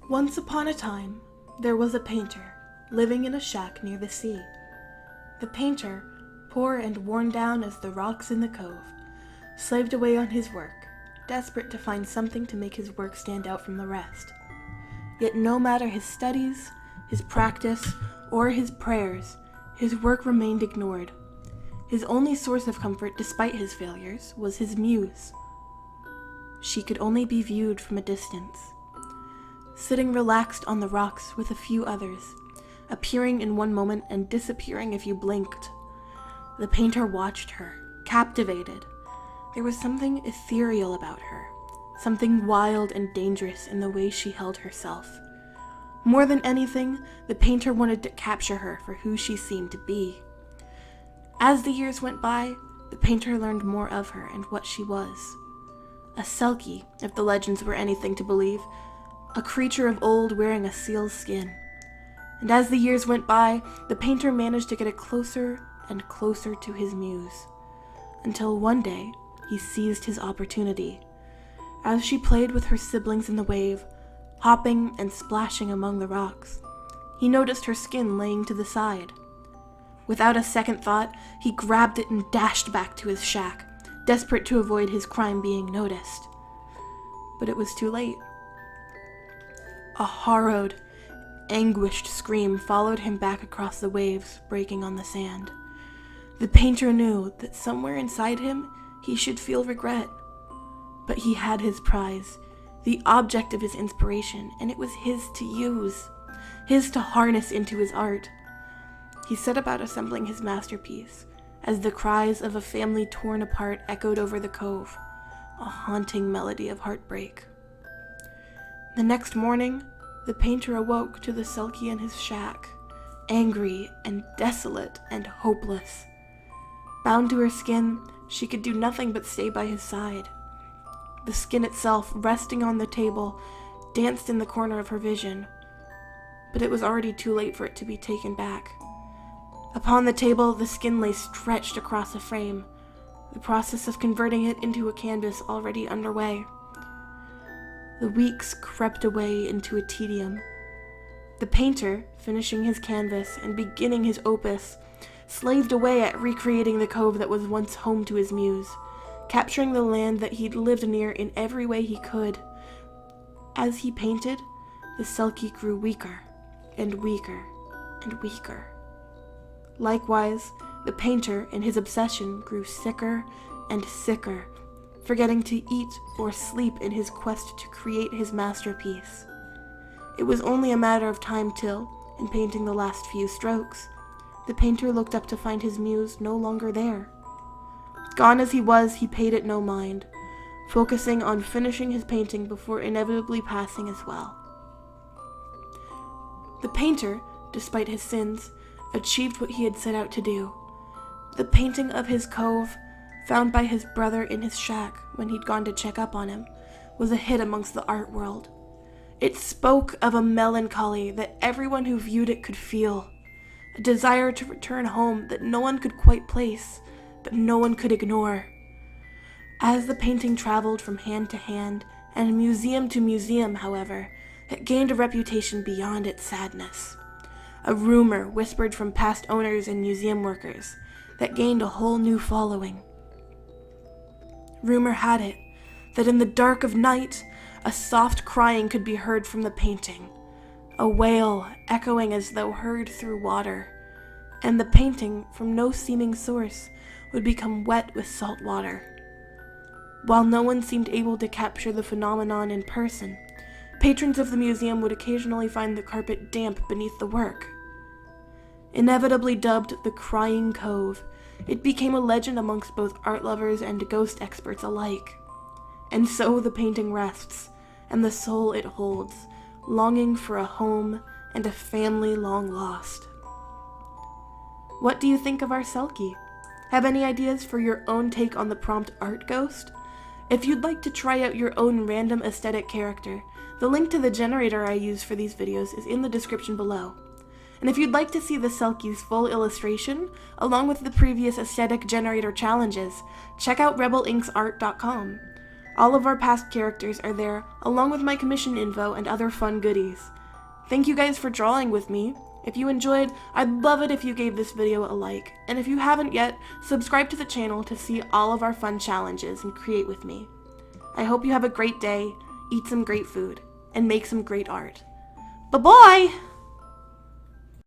Once upon a time, there was a painter living in a shack near the sea. The painter, poor and worn down as the rocks in the cove, slaved away on his work, desperate to find something to make his work stand out from the rest. Yet no matter his studies, his practice, or his prayers, his work remained ignored. His only source of comfort, despite his failures, was his muse. She could only be viewed from a distance, sitting relaxed on the rocks with a few others, appearing in one moment and disappearing if you blinked. The painter watched her, captivated. There was something ethereal about her, something wild and dangerous in the way she held herself. More than anything, the painter wanted to capture her for who she seemed to be. As the years went by, the painter learned more of her and what she was. A Selkie, if the legends were anything to believe, a creature of old wearing a seal's skin. And as the years went by, the painter managed to get it closer and closer to his muse, until one day he seized his opportunity. As she played with her siblings in the wave, hopping and splashing among the rocks, he noticed her skin laying to the side. Without a second thought, he grabbed it and dashed back to his shack, desperate to avoid his crime being noticed. But it was too late. A harrowed, anguished scream followed him back across the waves, breaking on the sand. The painter knew that somewhere inside him he should feel regret. But he had his prize, the object of his inspiration, and it was his to use, his to harness into his art. He set about assembling his masterpiece, as the cries of a family torn apart echoed over the cove, a haunting melody of heartbreak. The next morning, the painter awoke to the Selkie in his shack, angry and desolate and hopeless. Bound to her skin, she could do nothing but stay by his side. The skin itself, resting on the table, danced in the corner of her vision, but it was already too late for it to be taken back. Upon the table, the skin lay stretched across a frame, the process of converting it into a canvas already underway. The weeks crept away into a tedium. The painter, finishing his canvas and beginning his opus, slaved away at recreating the cove that was once home to his muse, capturing the land that he'd lived near in every way he could. As he painted, the Selkie grew weaker and weaker and weaker. Likewise, the painter, in his obsession, grew sicker and sicker, forgetting to eat or sleep in his quest to create his masterpiece. It was only a matter of time till, in painting the last few strokes, the painter looked up to find his muse no longer there. Gone as he was, he paid it no mind, focusing on finishing his painting before inevitably passing as well. The painter, despite his sins, achieved what he had set out to do. The painting of his cove, found by his brother in his shack when he'd gone to check up on him, was a hit amongst the art world. It spoke of a melancholy that everyone who viewed it could feel, a desire to return home that no one could quite place, but no one could ignore. As the painting traveled from hand to hand and museum to museum, however, it gained a reputation beyond its sadness. A rumor whispered from past owners and museum workers that gained a whole new following. Rumor had it that in the dark of night, a soft crying could be heard from the painting, a wail echoing as though heard through water, and the painting, from no seeming source, would become wet with salt water. While no one seemed able to capture the phenomenon in person, patrons of the museum would occasionally find the carpet damp beneath the work. Inevitably dubbed the Crying Cove, it became a legend amongst both art lovers and ghost experts alike. And so the painting rests, and the soul it holds, longing for a home and a family long lost. What do you think of our Selkie? Have any ideas for your own take on the prompt art ghost? If you'd like to try out your own random aesthetic character, the link to the generator I use for these videos is in the description below. And if you'd like to see the Selkie's full illustration, along with the previous aesthetic generator challenges, check out rebelink'sart.com. All of our past characters are there, along with my commission info and other fun goodies. Thank you guys for drawing with me. If you enjoyed, I'd love it if you gave this video a like, and if you haven't yet, subscribe to the channel to see all of our fun challenges and create with me. I hope you have a great day, eat some great food, and make some great art. Bye-bye!